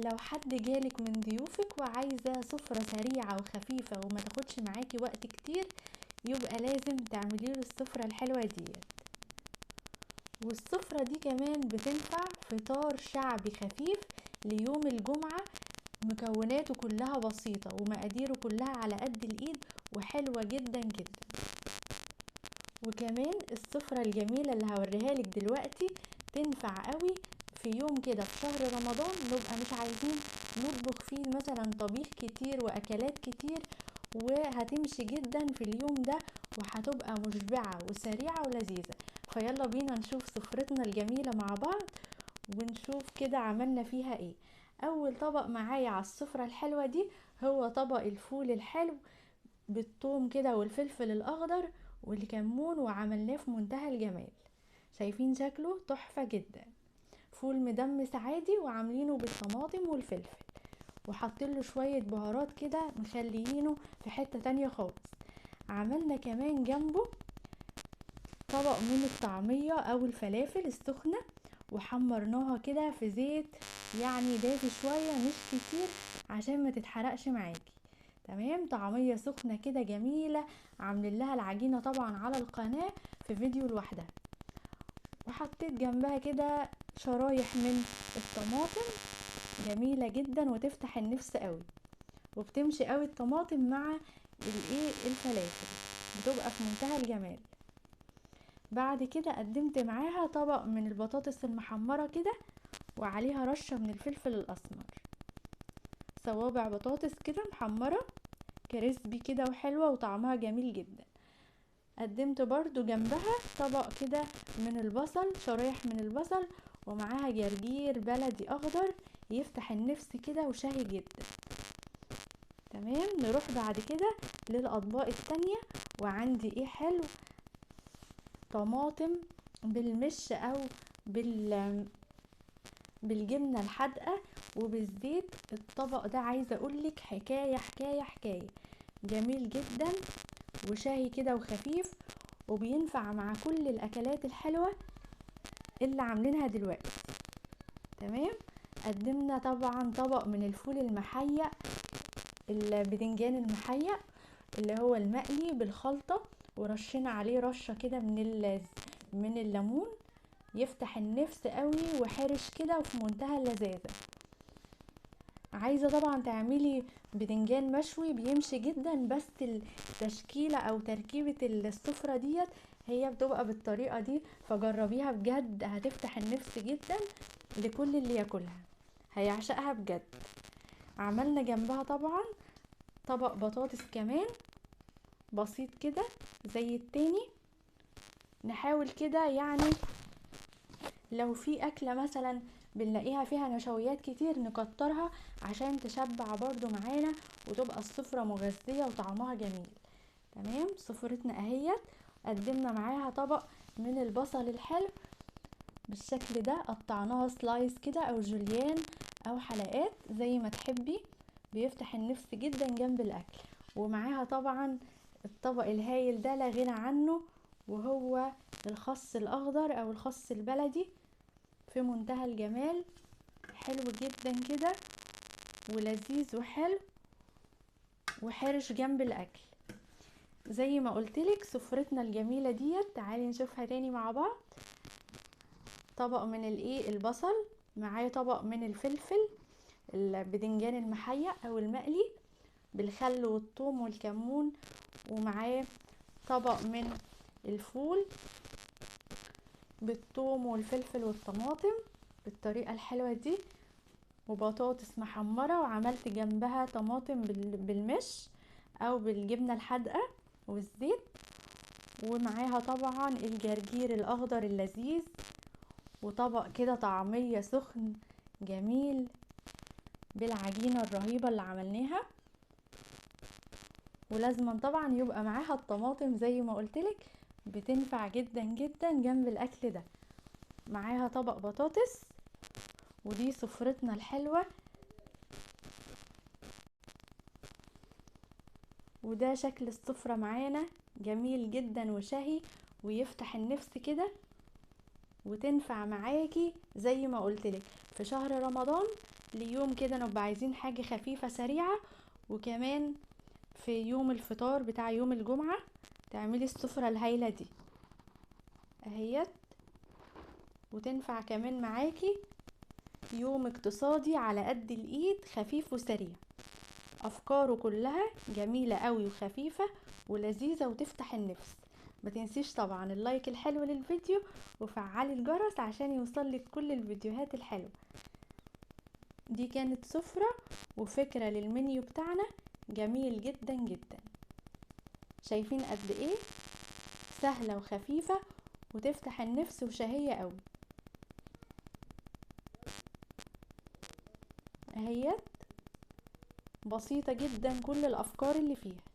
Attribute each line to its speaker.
Speaker 1: لو حد جالك من ضيوفك وعايزة سفرة سريعة وخفيفة وما تاخدش معاكي وقت كتير، يبقى لازم تعمليله السفرة الحلوة دي. والسفرة دي كمان بتنفع فطار شعبي خفيف ليوم الجمعة، مكوناته كلها بسيطة ومقاديره كلها على قد الايد وحلوة جدا جدا. وكمان السفرة الجميلة اللي هوريها لك دلوقتي تنفع قوي في يوم كده في شهر رمضان، نبقى مش عايزين نطبخ فيه مثلا طبيخ كتير واكلات كتير، وهتمشي جدا في اليوم ده وهتبقى مشبعة وسريعة ولذيذة. فيلا بينا نشوف سفرتنا الجميلة مع بعض ونشوف كده عملنا فيها ايه. اول طبق معايا على السفرة الحلوة دي هو طبق الفول الحلو بالثوم كده والفلفل الاخضر والكمون، وعملناه في منتهى الجمال. شايفين شكله تحفة جدا. فول مدمس عادي وعاملينه بالطماطم والفلفل، وحاطين له شوية بهارات كده مخليينه في حتة تانية خالص. عملنا كمان جنبه طبق من الطعمية او الفلافل السخنة، وحمرناها كده في زيت يعني دافي شوية مش كتير عشان ما تتحرقش معاكي. تمام، طعمية سخنة كده جميلة، عاملين لها العجينة طبعا على القناة في فيديو لوحدها. وحطيت جنبها كده شرايح من الطماطم جميلة جدا وتفتح النفس قوي، وبتمشي قوي الطماطم مع الفلافل، بتبقى في منتهى الجمال. بعد كده قدمت معاها طبق من البطاطس المحمرة كده وعليها رشة من الفلفل الأسمر، صوابع بطاطس كده محمرة كريسبي كده وحلوة وطعمها جميل جدا. قدمت برضو جنبها طبق كده من البصل، شرايح من البصل ومعاها جرجير بلدي أخضر يفتح النفس كده وشهي جدا. تمام، نروح بعد كده للأطباق التانية. وعندي ايه حلو، طماطم بالمش او بالجبنة الحادقة وبالزيت. الطبق ده عايزة اقولك حكاية حكاية حكاية، جميل جدا وشاهي كده وخفيف، وبينفع مع كل الاكلات الحلوة اللي عاملينها دلوقتي. تمام، قدمنا طبعا طبق من الفول المحيق، البدنجان المحيق اللي هو المقلي بالخلطة، ورشينا عليه رشة كده من الليمون يفتح النفس قوي وحرش كده وفي منتهى اللذاذة. عايزة طبعا تعملي بدنجان مشوي بيمشي جدا، بس التشكيلة او تركيبة السفرة ديت هي بتبقى بالطريقة دي، فجربيها بجد هتفتح النفس جدا لكل اللي ياكلها، هيعشقها بجد. عملنا جنبها طبعا طبق بطاطس كمان بسيط كده زي التاني. نحاول كده يعني لو في اكلة مثلا بنلاقيها فيها نشويات كتير نكترها عشان تشبع برضو معانا وتبقى السفرة مغذية وطعمها جميل. تمام، سفرتنا اهيت. قدمنا معاها طبق من البصل الحلو بالشكل ده، قطعناها سلايس كده او جوليان او حلقات زي ما تحبي، بيفتح النفس جدا جنب الاكل. ومعاها طبعا الطبق الهايل ده لا غنى عنه، وهو الخس الاخضر او الخس البلدي في منتهى الجمال، حلو جدا كده ولذيذ وحلو وحرش جنب الاكل. زي ما قلتلك سفرتنا الجميلة ديت، تعالي نشوفها تاني مع بعض. طبق من البصل، معاه طبق من الفلفل البدنجان المحيق او المقلي بالخل والثوم والكمون، ومعاه طبق من الفول بالثوم والفلفل والطماطم بالطريقة الحلوة دي، وبطاطس محمرة وعملت جنبها طماطم بالمش او بالجبنة الحادقة والزيت، ومعاها طبعا الجرجير الاخضر اللذيذ، وطبق كده طعمية سخن جميل بالعجينة الرهيبة اللي عملناها. ولازما طبعا يبقى معاها الطماطم زي ما قلتلك، بتنفع جدا جدا جنب الاكل ده. معاها طبق بطاطس، ودي سفرتنا الحلوة. وده شكل السفرة معانا جميل جدا وشهي ويفتح النفس كده، وتنفع معاكي زي ما قلتلك في شهر رمضان ليوم كده نبقى عايزين حاجة خفيفة سريعة، وكمان في يوم الفطار بتاع يوم الجمعة تعملي السفرة الهايلة دي اهيت. وتنفع كمان معاكي يوم اقتصادي على قد الايد، خفيف وسريع. افكاره كلها جميلة قوي وخفيفة ولذيذة وتفتح النفس. ما تنسيش طبعا اللايك الحلو للفيديو، وفعلي الجرس عشان يوصلك كل الفيديوهات الحلوة. دي كانت سفرة وفكرة للمنيو بتاعنا جميل جدا جدا. شايفين قد ايه سهلة وخفيفة وتفتح النفس وشهية قوي اهيت. بسيطة جدا كل الافكار اللي فيها.